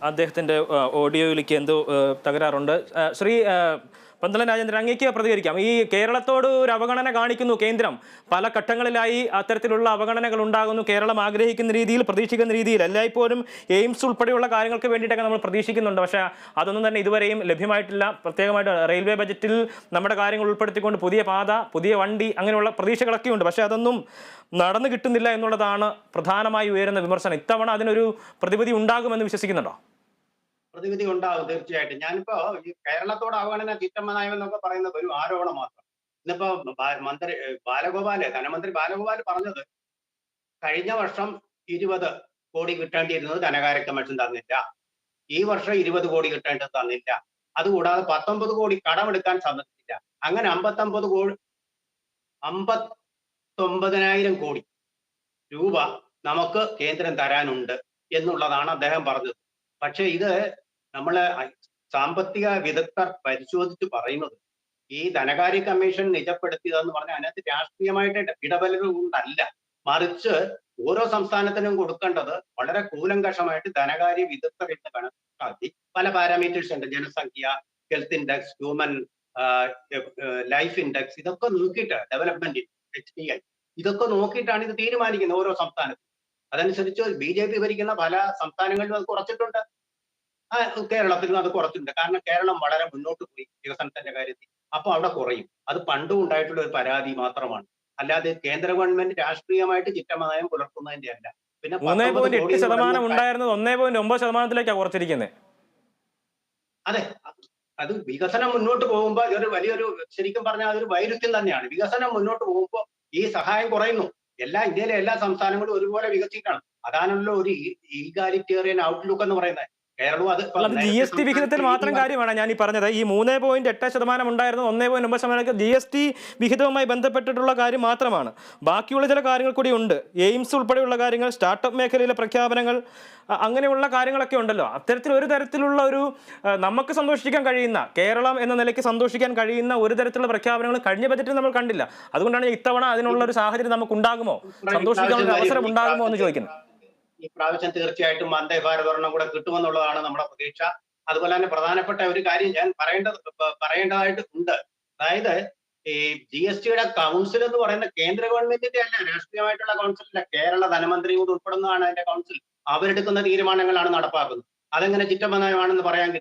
അദ്ദേഹത്തിൻ്റെ ഓഡിയോയിലേക്ക് എന്തോ തകരാറുണ്ട്. ശ്രീ പന്തളം രാജേന്ദ്രൻ, അങ്ങേക്ക് പ്രതികരിക്കാം. ഈ കേരളത്തോട് ഒരു അവഗണന കാണിക്കുന്നു കേന്ദ്രം. പല ഘട്ടങ്ങളിലായി അത്തരത്തിലുള്ള അവഗണനകൾ ഉണ്ടാകുന്നു. കേരളം ആഗ്രഹിക്കുന്ന രീതിയിൽ, പ്രതീക്ഷിക്കുന്ന രീതിയിൽ എല്ലായ്പ്പോഴും എയിംസ് ഉൾപ്പെടെയുള്ള കാര്യങ്ങൾക്ക് വേണ്ടിയിട്ടൊക്കെ നമ്മൾ പ്രതീക്ഷിക്കുന്നുണ്ട്. പക്ഷേ അതൊന്നും തന്നെ ഇതുവരെയും ലഭ്യമായിട്ടില്ല. പ്രത്യേകമായിട്ട് റെയിൽവേ ബജറ്റിൽ നമ്മുടെ കാര്യങ്ങൾ ഉൾപ്പെടുത്തിക്കൊണ്ട് പുതിയ പാത, പുതിയ വണ്ടി, അങ്ങനെയുള്ള പ്രതീക്ഷകളൊക്കെ ഉണ്ട്. പക്ഷേ അതൊന്നും നടന്നു കിട്ടുന്നില്ല എന്നുള്ളതാണ് പ്രധാനമായി ഉയരുന്ന വിമർശനം. ഇത്തവണ അതിനൊരു പ്രതിവിധി ഉണ്ടാകുമെന്ന് വിശ്വസിക്കുന്നുണ്ടോ? പ്രതിവിധി ഉണ്ടാവും തീർച്ചയായിട്ടും. ഞാനിപ്പോ ഈ കേരളത്തോട് അവഗണന ചിറ്റമ്മ എന്നൊക്കെ പറയുന്നത് ഒരു ആരോപണം മാത്രം. ഇന്നിപ്പോ മന്ത്രി ധനമന്ത്രി ബാലഗോപാൽ പറഞ്ഞത് കഴിഞ്ഞ വർഷം 20 കോടി കിട്ടേണ്ടിയിരുന്നത് ധനകാര്യ കമ്മീഷൻ തന്നില്ല. ഈ വർഷം 20 കോടി കിട്ടേണ്ടത് തന്നില്ല. അതുകൂടാതെ 19 കോടി കടമെടുക്കാൻ സമ്മതിച്ചില്ല. അങ്ങനെ 59,000 കോടി രൂപ നമുക്ക് കേന്ദ്രം തരാനുണ്ട് എന്നുള്ളതാണ് അദ്ദേഹം പറഞ്ഞത്. പക്ഷെ ഇത് നമ്മള് സാമ്പത്തിക വിദഗ്ധർ പരിശോധിച്ച് പറയുന്നത് ഈ ധനകാര്യ കമ്മീഷൻ നിജപ്പെടുത്തിയതെന്ന് പറഞ്ഞാൽ അതിനകത്ത് രാഷ്ട്രീയമായിട്ട് ഇടപെടലുകൾ കൊണ്ടല്ല, മറിച്ച് ഓരോ സംസ്ഥാനത്തിനും കൊടുക്കേണ്ടത് വളരെ കൂലങ്കഷമായിട്ട് ധനകാര്യ വിദഗ്ധർ എന്ന് കണക്കാക്കി പല പാരാമീറ്റേഴ്സ് ഉണ്ട്. ജനസംഖ്യ, health index, human life index, ഇതൊക്കെ നോക്കിയിട്ട് ഡെവലപ്മെന്റ് HDI ഇതൊക്കെ നോക്കിയിട്ടാണ് ഇത് തീരുമാനിക്കുന്നത് ഓരോ സംസ്ഥാനത്തും. അതനുസരിച്ച് BJP ഭരിക്കുന്ന പല സംസ്ഥാനങ്ങളിലും അത് കുറച്ചിട്ടുണ്ട്. കേരളത്തിലും അത് കുറച്ചിട്ടുണ്ട്. കാരണം കേരളം വളരെ മുന്നോട്ട് പോയി വികസനത്തിന്റെ കാര്യത്തിൽ. അപ്പൊ അവിടെ കുറയും. അത് പണ്ടും ഉണ്ടായിട്ടുള്ള ഒരു പരാതി മാത്രമാണ്. അല്ലാതെ കേന്ദ്ര ഗവൺമെന്റ് രാഷ്ട്രീയമായിട്ട് ചിട്ടമനയം പുലർത്തുന്നതിന്റെ അല്ല. പിന്നെ 3.8% ഉണ്ടായിരുന്നത് 1.9%ലേക്കാണ് കുറച്ചിരിക്കുന്നത്. അതെ, അത് വികസനം മുന്നോട്ട് പോകുമ്പോൾ ഇതൊരു വലിയൊരു, ശരിക്കും പറഞ്ഞാൽ അതൊരു വൈരുദ്ധ്യം തന്നെയാണ്. വികസനം മുന്നോട്ട് പോകുമ്പോൾ ഈ സഹായം കുറയുന്നു. ഇന്ത്യയിലെ എല്ലാ സംസ്ഥാനങ്ങളും ഒരുപോലെ വികസിക്കണം. അതാണല്ലോ ഒരു ഈഗാലിറ്റേറിയൻ ഔട്ട്ലുക്ക് എന്ന് പറയുന്നത്. കേരളവും അത് GST വിഹിതത്തിൽ മാത്രം കാര്യമാണ് ഞാൻ ഈ പറഞ്ഞത്. ഈ 3.8% ഉണ്ടായിരുന്നു 1.9% GST വിഹിതവുമായി ബന്ധപ്പെട്ടിട്ടുള്ള കാര്യം മാത്രമാണ്. ബാക്കിയുള്ള ചില കാര്യങ്ങൾ കൂടി ഉണ്ട്. എയിംസ് ഉൾപ്പെടെയുള്ള കാര്യങ്ങൾ, സ്റ്റാർട്ടപ്പ് മേഖലയിലെ പ്രഖ്യാപനങ്ങൾ, അങ്ങനെയുള്ള കാര്യങ്ങളൊക്കെ ഉണ്ടല്ലോ. അത്തരത്തിൽ ഒരു തരത്തിലുള്ള ഒരു നമുക്ക് സന്തോഷിക്കാൻ കഴിയുന്ന, കേരളം എന്ന നിലയ്ക്ക് സന്തോഷിക്കാൻ കഴിയുന്ന ഒരു തരത്തിലുള്ള പ്രഖ്യാപനങ്ങൾ കഴിഞ്ഞ ബജറ്റിൽ നമ്മൾ കണ്ടില്ല. അതുകൊണ്ടാണ് ഇത്തവണ അതിനുള്ള ഒരു സാഹചര്യം നമുക്ക് ഉണ്ടാകുമോ, സന്തോഷിക്കാനുള്ള അവസരം ഉണ്ടാകുമോ എന്ന് ചോദിക്കുന്നത്. ഈ പ്രാവശ്യം തീർച്ചയായിട്ടും വന്ദേ ഭാരത് ഒരെണ്ണം കൂടെ കിട്ടുമെന്നുള്ളതാണ് നമ്മുടെ പ്രതീക്ഷ. അതുപോലെ തന്നെ പ്രധാനപ്പെട്ട ഒരു കാര്യം ഞാൻ പറയേണ്ടതായിട്ട് ഉണ്ട്. അതായത് ഈ GSTയുടെ കൗൺസിൽ എന്ന് പറയുന്ന കേന്ദ്ര ഗവൺമെന്റിന്റെ അല്ല, രാഷ്ട്രീയമായിട്ടുള്ള കൗൺസിലല്ല, കേരള ധനമന്ത്രി കൂടി ഉൾപ്പെടുന്നതാണ് അതിന്റെ കൗൺസിൽ. അവരെടുക്കുന്ന തീരുമാനങ്ങളാണ് നടപ്പാക്കുന്നത്. അതെങ്ങനെ ചിറ്റമനയമാണെന്ന് പറയാൻ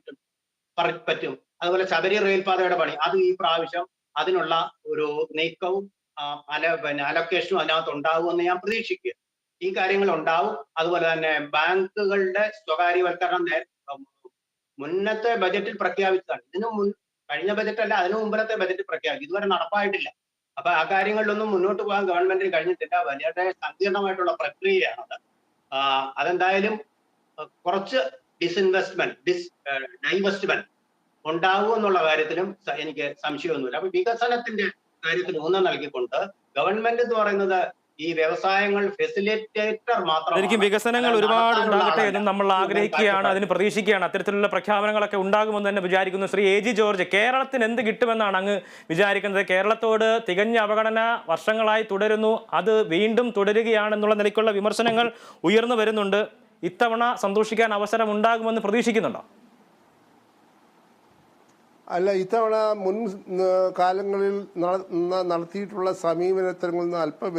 പറ്റും. അതുപോലെ ശബരി റെയിൽപാതയുടെ പണി, അത് ഈ പ്രാവശ്യം അതിനുള്ള ഒരു നീക്കവും അലൊക്കേഷനും അതിനകത്ത് ഉണ്ടാകുമെന്ന് ഞാൻ പ്രതീക്ഷിക്കുക. ഈ കാര്യങ്ങൾ ഉണ്ടാവും. അതുപോലെ തന്നെ ബാങ്കുകളുടെ സ്വകാര്യവൽക്കരണം മുന്നത്തെ ബജറ്റിൽ പ്രഖ്യാപിച്ചതാണ്. കഴിഞ്ഞ ബജറ്റ് അല്ല, അതിനു മുമ്പത്തെ ബജറ്റ് പ്രഖ്യാപിച്ചു. ഇതുവരെ നടപ്പായിട്ടില്ല. അപ്പൊ ആ കാര്യങ്ങളിലൊന്നും മുന്നോട്ട് പോകാൻ ഗവൺമെന്റിന് കഴിഞ്ഞിട്ടില്ല. വളരെ സങ്കീർണമായിട്ടുള്ള പ്രക്രിയയാണത്. അതെന്തായാലും കുറച്ച് ഡൈവെസ്റ്റ്മെന്റ് ഉണ്ടാവും എന്നുള്ള കാര്യത്തിലും എനിക്ക് സംശയമൊന്നുമില്ല. അപ്പൊ വികസനത്തിന്റെ കാര്യത്തിൽ ഊന്നൽ നൽകിക്കൊണ്ട് ഗവൺമെന്റ് എന്ന് പറയുന്നത് ഈ വ്യവസായങ്ങൾ ഫെസിലിറ്റേറ്റർ മാത്രമാണ്. ശരിക്കും വികസനങ്ങൾ ഒരുപാട് ഉണ്ടാകട്ടെ എന്ന് നമ്മൾ ആഗ്രഹിക്കുകയാണ്, അതിന് പ്രതീക്ഷിക്കുകയാണ്. അത്തരത്തിലുള്ള പ്രഖ്യാപനങ്ങളൊക്കെ ഉണ്ടാകുമെന്ന് തന്നെ വിചാരിക്കുന്നു. ശ്രീ AG ജോർജ്, കേരളത്തിന് എന്ത് കിട്ടുമെന്നാണ് അങ്ങ് വിചാരിക്കുന്നത്? കേരളത്തോട് തികഞ്ഞ അവഗണന വർഷങ്ങളായി തുടരുന്നു, അത് വീണ്ടും തുടരുകയാണെന്നുള്ള നിലയ്ക്കുള്ള വിമർശനങ്ങൾ ഉയർന്നു വരുന്നുണ്ട്. ഇത്തവണ സന്തോഷിക്കാൻ അവസരം ഉണ്ടാകുമെന്ന് പ്രതീക്ഷിക്കുന്നുണ്ടോ? അല്ല, ഇത്തവണ മുൻ കാലങ്ങളിൽ നടത്തിയിട്ടുള്ള സമീപനത്തിൽ നിന്ന് അല്പം